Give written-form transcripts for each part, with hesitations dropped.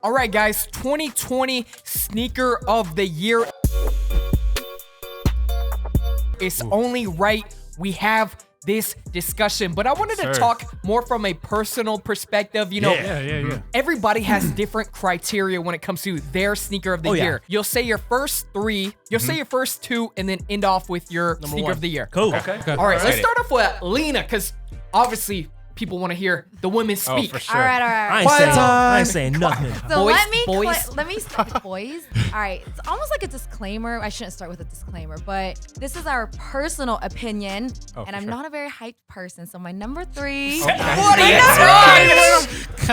All right, guys, 2020 Sneaker of the Year. It's only right we have this discussion, but I wanted to talk more from a personal perspective. You know, everybody has different criteria when it comes to their sneaker of the year. You'll say your first three, you'll say your first two, and then end off with your sneaker of the year. Cool. Okay. All right, let's start off with Lyna, because obviously people want to hear the women speak. For sure. All right. I ain't saying nothing. So Boys, let me start, boys. All right, it's almost like a disclaimer. I shouldn't start with a disclaimer, but this is our personal opinion, and I'm not a very hyped person. So my number 3.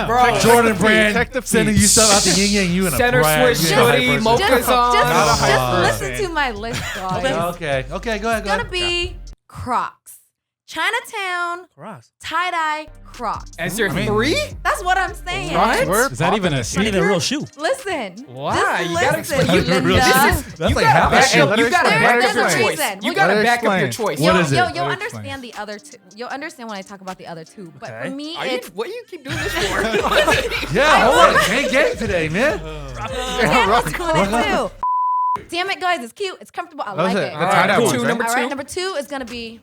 Bro, Jordan Brand sending you stuff out the yin yang. You in a center brand. switch You in a hoodie, hype person. mocha's on. Just listen to my list, guys. Okay, go ahead. It's gonna be Crocs, Chinatown, tie-dye Crocs. As your 3? That's what I'm saying. Right? Is that even a It's not even a sneaker? real shoe. Listen. Wow, Just you gotta listen, explain. Linda. That's like half a back, shoe. you gotta back up your There's a choice. reason. You gotta Let back up your choice. What is it? You'll Let her understand the other two. You'll understand when I talk about the other two. But for me, it's What do you keep doing this for? Yeah, hold on. Can't get today, man. Dan's doing it too. Damn it, guys! It's cute. It's comfortable. I like it. All right, Cool. number All two. right, number 2 is gonna be.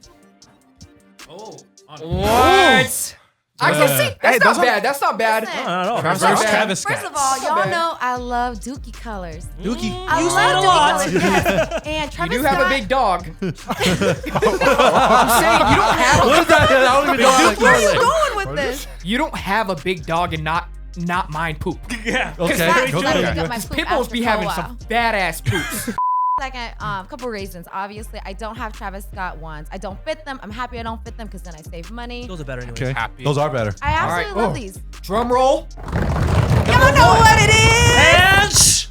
What? Actually, see, that's not bad. That's not bad. Listen, I don't know. Travis Scott. Travis Scott. First of all, Not y'all bad. know I love Dookie colors. Dookie. I You say it a love lot. Dookie colors. Yes. And You Travis do have a Scott. big dog. I'm saying you don't have What is that? I don't even know how to Where are you correlate. going with this? you don't have a big dog and not mind poop. Yeah. Okay. Let me Okay. pick up my poop Pitbulls after be a having while. some badass poops. Second, couple reasons. Obviously, I don't have Travis Scott ones. I don't fit them. I'm happy I don't fit them because then I save money. Those are better anyway. Okay. Those are better. I absolutely right. love these. Drum roll. Y'all know what it is.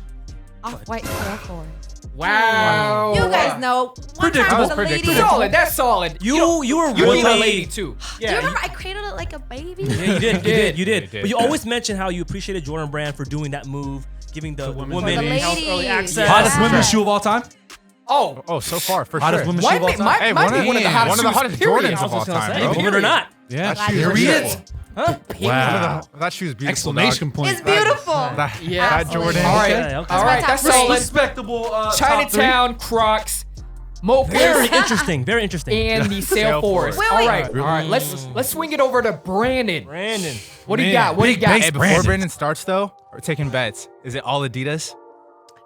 And Off-white Air Force. Wow. You guys know. One time I was a lady. Solid. That's solid. you were You really need a lady too. Do you remember I cradled it like a baby? Yeah, you did. But you always mention how you appreciated Jordan Brand for doing that move, giving the women For the early ladies. access. Hottest Yeah. women's shoe of all time? Oh, so far, for Hottest sure. women's shoe of all time? might be one of the hottest One of the shoes, hottest period. Jordans of all time, Hey, bro. believe it or not. Yeah. That Here he is. Wow. That shoe's beautiful. Exclamation point. It's beautiful. That Absolutely. Jordan. All right. Okay. All my right. top That's three. solid. Respectable top Chinatown, Crocs, Very Mofos, interesting. Very interesting. and the Sail Force. Wait, All wait. right. All right. Let's swing it over to Brandon. Brandon. What do you Man, got? What do you got? Hey, before Brandon starts though, we're taking bets. Is it all Adidas?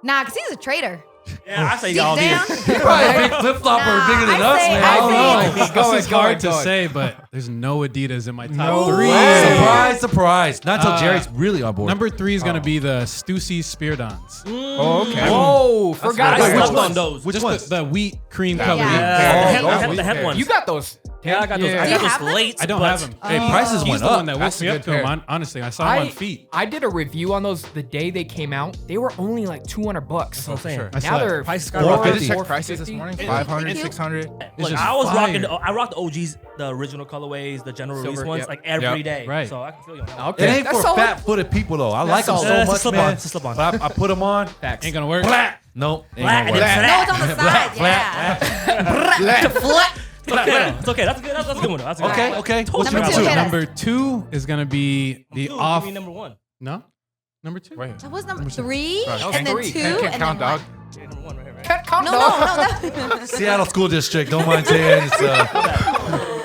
Nah, because he's a traitor. Yeah, I say Deep y'all down. did. three. Probably a big flip flopper bigger than us, man. I don't know. This is hard to say, but there's no Adidas in my top 3. Surprise, surprise. Not until Jerry's really on board. Number 3 is going to be the Stussy Speardons. Oh, okay. Oh, forgot I about slept those. on those. Which Just ones? the wheat cream covered. Yeah, the head ones. You got those. Yeah, I got those. Yeah. I Do you got have those them? late. I don't but- have them. Hey, prices He's went the one up. that woke That's a me up good to them. pair. Honestly, I saw him on feet. I did a review on those the day they came out. They were only like $200. That's what I'm saying. sure. I Now slept. they're Prices I skyrocketed. just checked 450. prices this morning. Thank 500, you. 600. Look, just I was fire. rocking. I rocked the OGs, the original colorways, the general release Silver, ones, yep. like every day. Right. So I can feel you on that. Okay, It ain't that's for solid. fat-footed people, though. I like them solid. so It's a much, slip-on. man. It's a slip-on. But I put them on. Facts. Ain't going to work. Flat. Nope. Ain't Flat gonna and work. No, it's on the side. flat, Yeah. It's okay. It's okay. That's good. That's a good one. That's a good Okay, one. okay. What's Number number two. two? Hit us. Number 2 is going to be the Dude, off. give me number one. No? Number 2? Wait. That was number 3, That was and then three. 2, Can't and count, then dog. one. Yeah, number one right here, right? Can't count No, dog. no. Seattle School District. Don't mind saying it's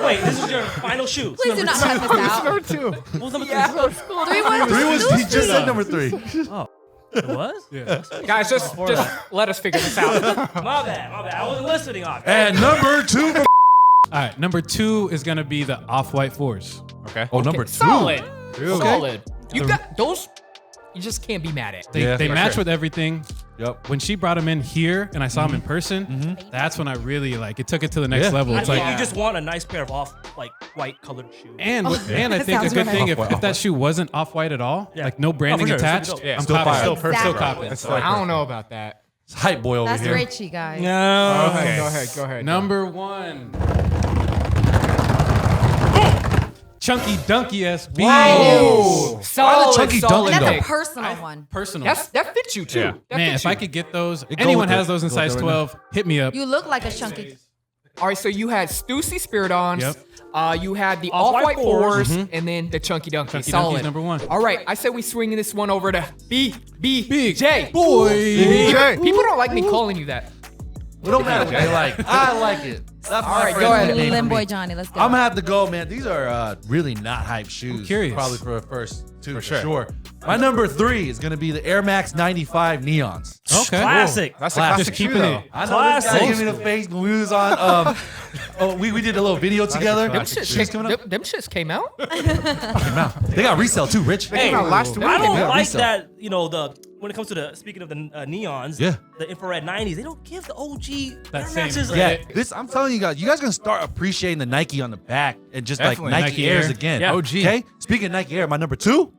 Wait, this is your final shoe. Please do not cut this out. Number 2. What was number Yeah. three? 3 was three was he just Stussy. said number 3. It was? Yeah. Guys, just let us figure this out. My bad. I wasn't listening. And number 2. All right. Number 2 is going to be the off-white 4s. Okay. Oh, number 2. Solid. Okay. Solid. You got those. You just can't be mad at. They, Yeah, they for match sure. with everything. Yep. When she brought him in here and I saw him in person, that's when I really it took it to the next Yeah. level. I It's think like, you just want a nice pair of white colored shoes. and I that think a sounds good thing romantic. if that shoe wasn't off-white at all, Yeah. like no branding sure. attached, Still be dope. I'm Still copping. fire. Still Exactly. copping. It's I don't know about that. It's hype boy over That's here. Richie, guys. No. Okay, go ahead. Number 1. Chunky Dunky SB. Whoa. Solid. Chunky solid Dunkin' That's pick. a personal one. Personal. That fits you too. Yeah. That Man, fits if I you. could get those, It anyone goes has with those in it. size Goes 12, hit me up. You look like a chunky. All right, so you had Stussy Spirit-Ons. Yep. You had the Off-White Off-White 4s, fours. and then the Chunky Dunky. Chunky Solid. Dunky's number 1. All right, I said we swing this one over to BBJ. Boy. BJ. People don't like me calling you that. It don't matter what they like. I like it. That's All right, go ahead. Limboy Johnny, let's go. I'm gonna have to go, man. These are really not hype shoes. curious. Probably for the first two, for sure. sure. My number 3 is gonna be the Air Max 95 Neons. Okay. Classic. That's a classic Just shoe, keeping though. it. I know this guy Classic. gave me the face when we was on. We did a little video together. Them Classic shits, Shoes coming up. them shits came out. They got resale too, Rich. Hey, out last week. I don't Yeah, like resale. that. You know, when it comes to the speaking of the neons, Yeah. the infrared 90s, they don't give the OG That Air same Maxes. red. Yeah, I'm telling you guys gonna start appreciating the Nike on the back and just Definitely. like Nike Nike Airs Air. again. Yeah. OG. Okay. Speaking of Nike Air, my number 2,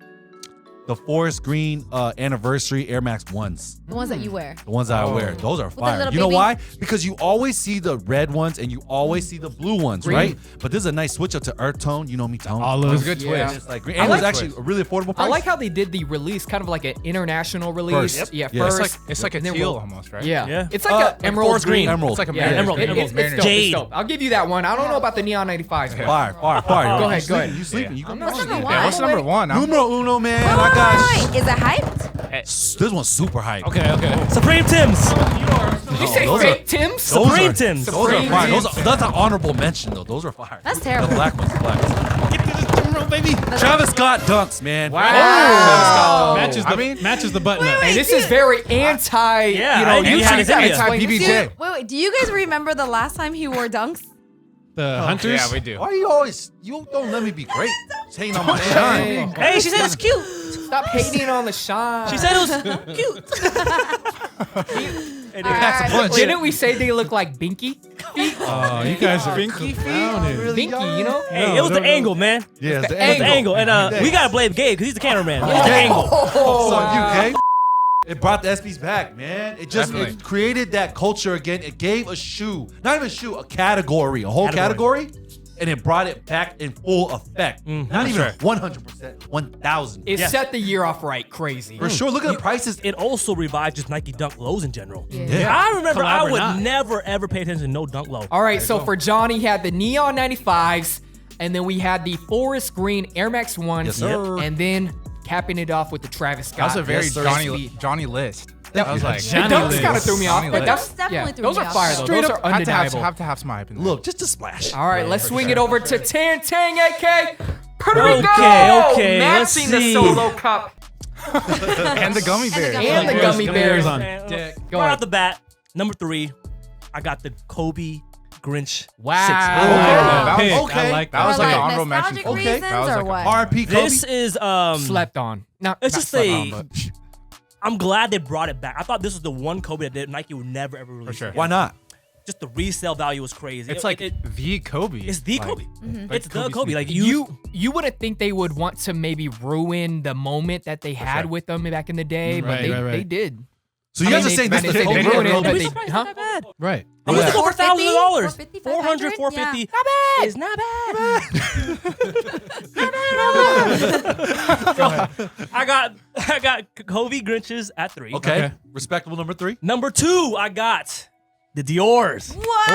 the forest green anniversary Air Max 1s. The ones that you wear. The ones that I wear, those are the fire. little You know baby- why? Because you always see the red ones and you always see the blue ones, right? But this is a nice switch up to earth tone. You know me, tone. Olive. Good Yeah. twist. It's like green. I And it was like- actually a really affordable price. I like how they did the release, kind of like an international release. First. Yeah, Yeah. first. It's like a and then teal we'll- almost, right? Yeah. Yeah. It's like an emerald forest green. green. Emerald. It's like a Yeah, Mariners. Emerald. It's dope. It's Jade. dope. I'll give you that one. I don't know about the Neon 95s. but- Fire. Go ahead, go ahead. You sleeping? You What's number sleeping. one? Yeah, what's number 1? Numero uno, man. I Wait, got. is it hyped? This one's super hype. Okay. Supreme Tims. Did you say those fake Tim's? Supreme Tims. Those are Supreme fire. Tims. That's an honorable mention, though. Those are fire. That's terrible. The black ones. Baby. Travis Scott dunks, man. Wow. Matches the button up. And this is very anti, Yeah, you know, and he you had should his idea. explain BBJ. this. Wait, do you guys remember the last time he wore dunks? The Hunters. Yeah, we do. Why are you always? You don't let me be great. Just hating on my shine. Hey, she said it's cute. Stop hating on the shine. She said it was cute. Didn't we say they look like Binky? Oh, you guys are clowning. Binky, you know? Hey, it was the angle, man. Yeah, it's the It was the angle. And we gotta blame Gabe because he's the cameraman. It was the angle. So you, it brought the SBs back, man. It just Definitely. it created that culture again. It gave a shoe, not even a shoe, a category, a whole category, and it brought it back in full effect. Not even 100%, 1,000. It set the year off right, crazy. For sure. Look at the prices. It also revived just Nike Dunk lows in general. Yeah. I remember I Collab or would not. never ever pay attention to no Dunk low. All right, so for Johnny, he had the Neon 95s, and then we had the Forest Green Air Max 1s, Yes, sir. and then capping it off with the Travis Scott. That was a very Yes, sir. Johnny list. That was like The dunks kind of threw me off, Johnny but List. that's Definitely threw those me are off. fire though. Straight Those up, are undeniable. have to have some hype in there. Look, just a splash. All right, let's swing it over to Tan Tang, AK Puerto Okay, Rico, okay, let's matching the see. solo cup and the gummy bear. and the gummy bears. on Man, deck. Go right ahead. off the bat, number 3, I got the Kobe Grinch. Wow. 6. That was- Pick. okay. I like That was For like an like honorable mention. nostalgic Okay. reasons That was or like a what? RP Kobe. This is Slept on. No, It's not just slept a- on, but I'm glad they brought it back. I thought this was the one Kobe that Nike would never ever release. sure. again. Why not? Just the resale value was crazy. It's like the Kobe. it's the Like, Kobe. like It's the Kobe's Kobe. new- Like you wouldn't think they would want to maybe ruin the moment that they had sure. with them back in the day, but Right, they, right, right. they did. So you I guys mean, are saying they- this is they- the they Kobe? ruined it, but It's they, not bad, huh? not bad. Right. How much? Yeah. Over $1,000. 450, 400, 450. Not bad. It's not bad. I got Kobe Grinches at 3. Okay. Okay. Respectable number 3. Number 2, I got the Dior's. What?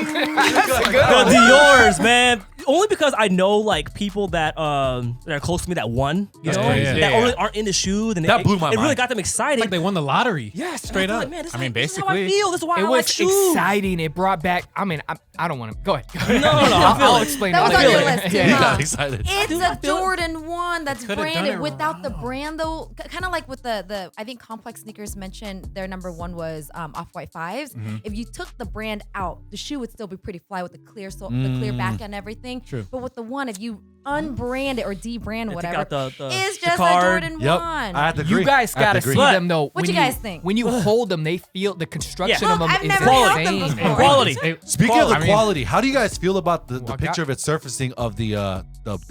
The Dior's, man. Only because I know like people that are close to me that won, you know, crazy. that Yeah, only yeah. aren't in the shoes, and That blew my it really mind. got them excited. Like they won the lottery. Yeah, straight up. Like, man, this I mean, this is how I basically, feel. This is why It I like was shoes. exciting. It brought back. I mean, I don't want to go ahead. No, I feel I'll it. explain. That was it. on feel your it. list too, Yeah. You huh? got excited. It's Dude, a I feel it. Jordan 1 that's Could've done branded it without the wrong. brand though. Kind of like with the I think Complex Sneakers mentioned their number 1 was Off-White 5s. If you took the brand out, the shoe would still be pretty fly with the clear the clear back and everything. True. But with the one, if you unbrand it or debrand Take whatever, out the it's just card. a Jordan Yep. 1. I have to agree. You guys I have to gotta agree. see them though. What When you guys think? When you hold them, they feel the construction Yeah. of them I've is never Quality. held them insane. before. Quality. Speaking of the I mean- quality, how do you guys feel about the Well, picture of it surfacing of the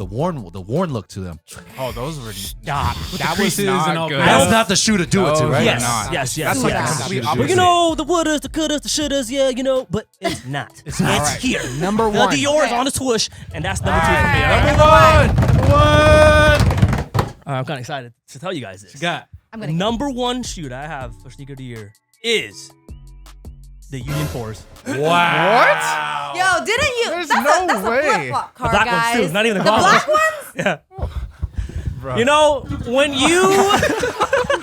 worn look to them? Oh, those were Stop. That was creases not and all good. that. That's not the shoe to do it to, Oh, right? Yes, not. yes, yes. That's like yes. a complete Well, opposite. you know, the wouldas, the couldas, the shouldas, yeah, you know, but it's not. It's right. here. Number The one. Dior's on the swoosh, and that's number 2 for me. Alright. Number one. I'm kind of excited to tell you guys this. Got. I'm The gonna number 1 shoe that I have for sneaker of the year is The Union 4s. Wow. Yo, didn't you? There's that's no that's way. a flip-flop car, The black guys. ones too, not even the the gold black ones. ones. Yeah. Bro. You know, when you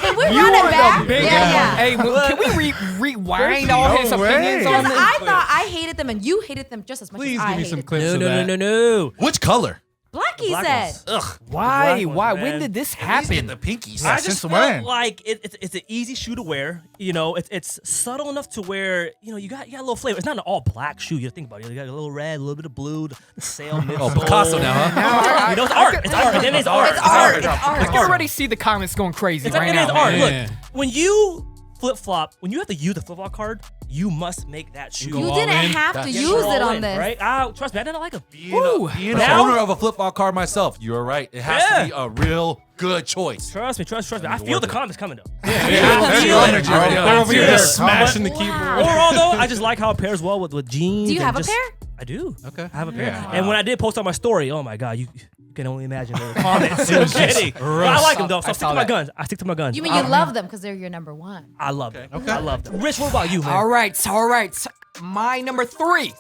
Can we run it back? Yeah. Hey, can we rewind all his no way. opinions on Because this? I thought I hated them and you hated them just as much Please as I give me hated some them. clips of that. no. Which color? Black, he Black said. ones. Ugh. Why? Black Why? ones, When man. did this Get happen? the pinkies. I since just felt when? like it's an easy shoe to wear. You know, it's subtle enough to where you got a little flavor. It's not an all black shoe. You think about it. You got a little red, a little bit of blue, the sail. Oh, Picasso now, huh? You know, it's art. It's art. It is art. It's art. It's I art. can already see the comments going crazy It's like, right it is now. art. Yeah. Look, when you flip flop, when you have to use the flip flop card, you must make that shoe. Go You all didn't in. have to That's use all it on in, this. right? Trust me, I didn't like them. Woo. Being Now- an owner of a flip-flop car myself, you're right. It has to be a real good choice. Trust me. I feel worth the it. comments coming though. That's feel your it. energy right They're now. over here Yeah. just smashing the Wow. keyboard. Overall, though, I just like how it pairs well with jeans. Do you and have a just- pair? I do. Okay. I have a pair. Yeah. And when I did post on my story, oh my god, you can only imagine the comments. It was kidding. But I like them though. So I stick saw to my that. guns. I stick to my guns. You mean you love them because they're your number one? I love them. Okay. I love them. Rich, what about you, man? All right. My number 3.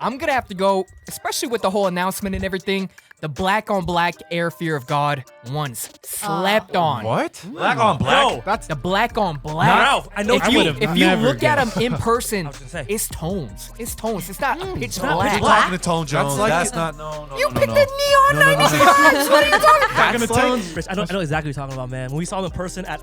I'm gonna have to go, especially with the whole announcement and everything. The black on black Air Fear of God ones slept on. What? Black on black. No. That's The black on black. Not Ralph. I know If I you, would've if you never look at guessed. them in person, was gonna say. it's tones. It's tones. It's not pitch not black. pitch You're talking to Tone Jones. like That's it. not no. You no, picked no. the neon 96. What are you talking about? Gonna take Rich, I know exactly what you're talking about, man. When we saw them in person at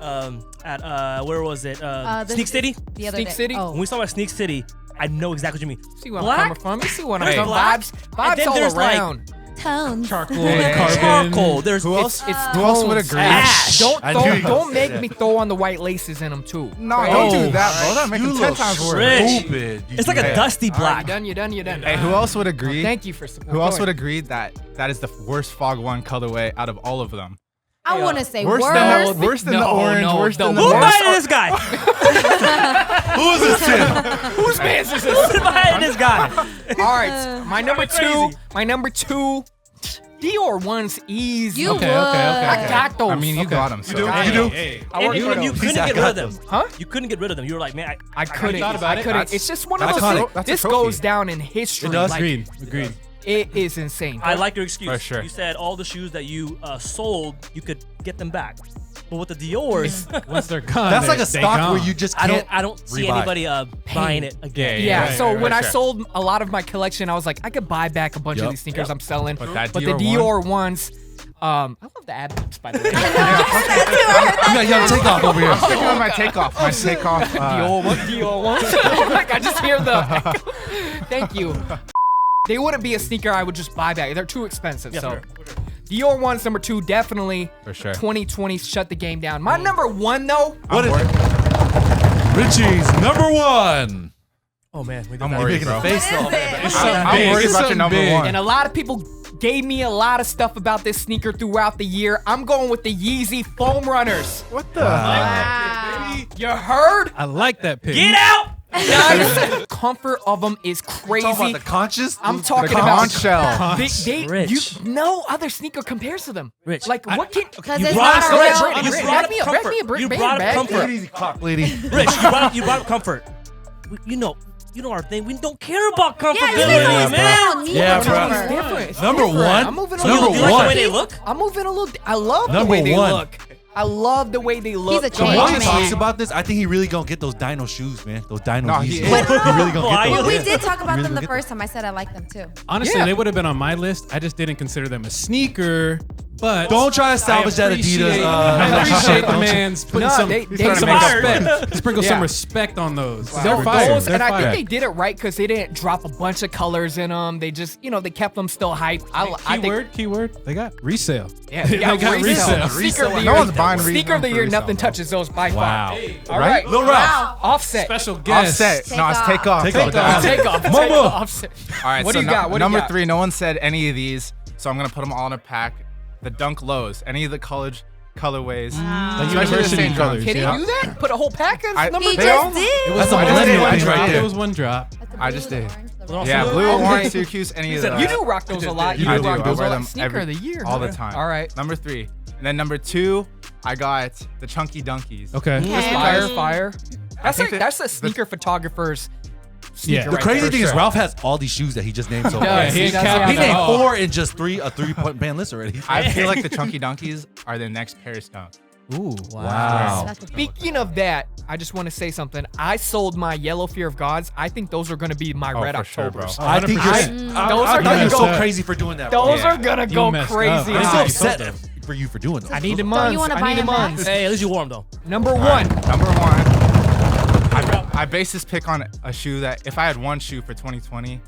where was it? The- Sneak City. The other Sneak day. City? When Oh. we saw them at Sneak City, I know exactly what you mean. See where Black? I'm coming from. You see what I'm Hey. coming Black? Vibes And then all there's, like, around. Tones. charcoal Yeah. and carbon. Charcoal. There's Who else? It's Who else would tones. agree? Ash. Don't I knew you were don't gonna make say me that. throw on the white laces in them too. No, Right? don't do that, bro. That makes You it 10 look times worse. Rich. stupid. It's like a dusty All right, black. you done. Hey, who else would agree? Thank you for support. Who else Go would ahead. agree that that is the worst Fog 1 colorway out of all of them? I wouldn't say Worse worse. than the, worse than the No, orange, no, worse than the Who worst worst. invited this guy? Who is this kid? Whose man's is Who this? invited this guy? All right, my number crazy. two. My number 2. Dior one's easy. You Okay, would. I got those. I mean, you got them. So. do? Hey, You do? Hey, I work And for you those. couldn't I get rid got of them. those. Huh? You couldn't get rid of them. You were like, man, I couldn't. thought about I it. couldn't. That's- It's just one of that's those. iconic. That's a This trophy. goes down in history. It does. Like, Agreed. It is insane. I like your excuse. For sure. You said all the shoes that you sold, you could get them back. But with the Dior's, Once they're gone, That's like a they stock gone. where you just I can't. don't see rebuy. anybody buying it again. Yeah, right, so right, when right, I sure. sold a lot of my collection, I was like, I could buy back a bunch of Yup. these sneakers I'm selling. But that the Dior Dior ones, I love the ad libs, by the way. You gotta take off over here. Sticking with my takeoff. My takeoff. Dior one, Dior one. Like, I just hear the. Thank you. They wouldn't be a sneaker I would just buy back. They're too expensive. Yeah, so fair. Dior one's number 2, definitely. For sure. 2020 shut the game down. My number 1 though. What is Richie's number 1? Oh man, we did I'm that. worried, Making bro. a face though. I'm worried about your number big. 1. And a lot of people gave me a lot of stuff about this sneaker throughout the year. I'm going with the Yeezy Foam Runners. What the? Wow. You heard? I like that pick. Get out! Guys, comfort of them is crazy. Talking about the conscious. I'm The talking conch about shell. Rich. no other sneaker compares to them. Rich, Like what can? Because You it's brought not us a Rich. real- You Rich, brought bag me a comfort. bag You me a brought bag. comfort. Take it easy, cock lady. Rich, you brought comfort. You know our thing. We don't care about Yeah, you comfortability, guys always man. put on me. Yeah, for bro. comfort. It's different. It's Number different. 1. I'm moving a So you, little. you like the way one. they look? I'm moving a little. I love the Number way they 1. look. I love the way they look. a The change more he man. talks about this, I think he really gonna get those dino shoes, man. Those dino No, he Yeezys. is. He really gonna Why get you- those. But we yeah. did talk about Really them the gonna get first time. I said I like them too. Honestly, Yeah. they would have been on my list. I just didn't consider them a sneaker. But Don't try to salvage that Adidas. I appreciate the man's putting No, some, they putting some inspired. respect. Sprinkle some Yeah. respect on those. So They're fire. those, They're and I fire. think they did it right because they didn't drop a bunch of colors in them. They just, they kept them still hype. I think, Keyword. They got resale. yeah, they got resale. Sneaker of the No year. one's buying Sneaker of the resale year. for Nothing resale, touches those by Wow. far. All right, Lil Ralph. Offset. Special guest. Offset. No, it's take off. Take Take off. off. Take off. Take Momo. off. Offset. All right, What so do you got? What do you number got? 3, no one said any of these, so I'm gonna put them all in a pack. The Dunk Lows, any of the college colorways. The Especially the university St. John's. colors. Can yeah. he do that? Put a whole pack of I- number He They two? all- just did. That's a I just millennial did thing one right drop. there. It was one drop. I just did. Also, Yeah, blue, Okay. orange, Syracuse, any of those. You do rock those a lot. You I do do. rock I those a wear lot. them Sneaker of the year. all the huh? time. All right. Number 3. And then number 2, I got the Chunky Dunkies. Okay. Okay. Fire, fire. That's a sneaker photographer's sneaker. Yeah. The right crazy there. thing is Ralph has all these shoes that he just named so far. does. He He ain't does capping have He at named all. 4 in just a 3-point band list already. I feel like the Chunky Donkeys are the next Paris Dunk. Ooh. Wow. That's a- Speaking of that, I just want to say something. I sold my yellow Fear of Gods. I think those are going to be my Oh, red for sure, bro. Octobers. I think 100%. you're. Those I are thought gonna you're go- so crazy for doing that. Those Yeah. are going to You go messed crazy. up. I'm so high. upset for you for doing that. I need the Don't months. you wanna I buy need the him back? months. Hey, at least you warm though. Number one. Number one, I base this pick on a shoe that if I had one shoe for 2020,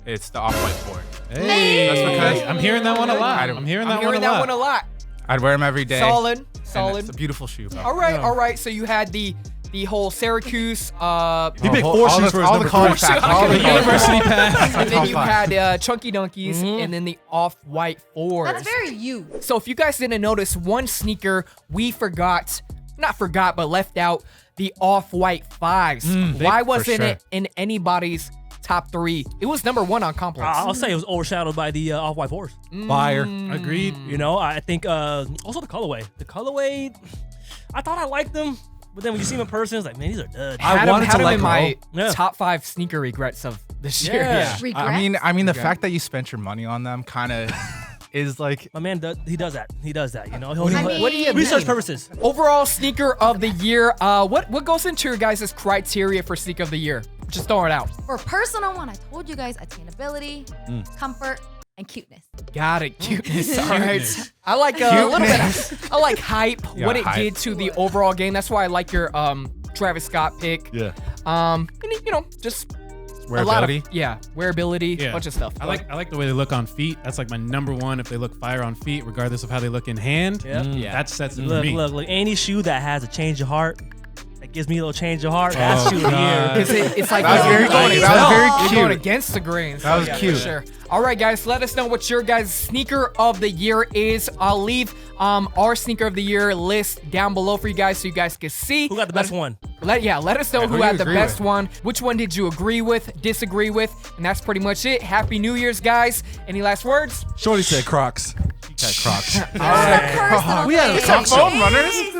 it's the Off-White 4. Hey. That's because- I'm hearing that one a lot. I'm I'm hearing that I'm hearing one that a one a lot. lot. I'd wear them every day. Solid. and Solid. It's a beautiful shoe, bro. All right. So you had the whole Syracuse. He picked 4 shoes for his all number the college 4. packs. All the college University packs. pass. and then top you five. had Chunky Donkeys, and then the Off-White 4s. That's very you. So if you guys didn't notice, one sneaker we not forgot, but left out, the Off-White 5s. Why wasn't sure. it in anybody's top 3? It was number 1 on Complex. I'll say it was overshadowed by the Off-White 4s. Fire. Agreed. You know, I think also the colorway. The colorway, I thought I liked them, but then when you see them in person, it's like, man, these are dud. I wanted to had 'em let in go. my Yeah. top 5 sneaker regrets of this year. Yeah. Regrets? I mean, the fact that you spent your money on them kind of is like. My man, he does that. He does that. You know, I mean- What do you research mean? purposes. Overall sneaker of the year. What goes into your guys' criteria for sneaker of the year? Just throw it out. For personal one, I told you guys attainability, comfort, and cuteness. Got it, cuteness. All right. I like a little bit. I like hype. Yeah, what it hype. did to the overall game. That's why I like your Travis Scott pick. Yeah. And, just a lot of Wearability. wearability, Yeah. bunch of stuff. I like the way they look on feet. That's like my number one. If they look fire on feet, regardless of how they look in hand, Yep. Yeah. that sets it for Look, me. look. Any shoe that has a change of heart, that gives me a little change of heart, that's shoe of the God. year. It's like That was very going cute. against- That was very you're cute. going against the grain. That was for cute. Sure. All right, guys, let us know what your guys' sneaker of the year is. I'll leave our sneaker of the year list down below for you guys so you guys can see. Who got the best one? Let us know Yeah, who who had you the agree best with. one. Which one did you agree with, disagree with? And that's pretty much it. Happy New Year's, guys. Any last words? Shorty said Crocs. She had Crocs. That's a personal We had a thing. talk show. Foam runners?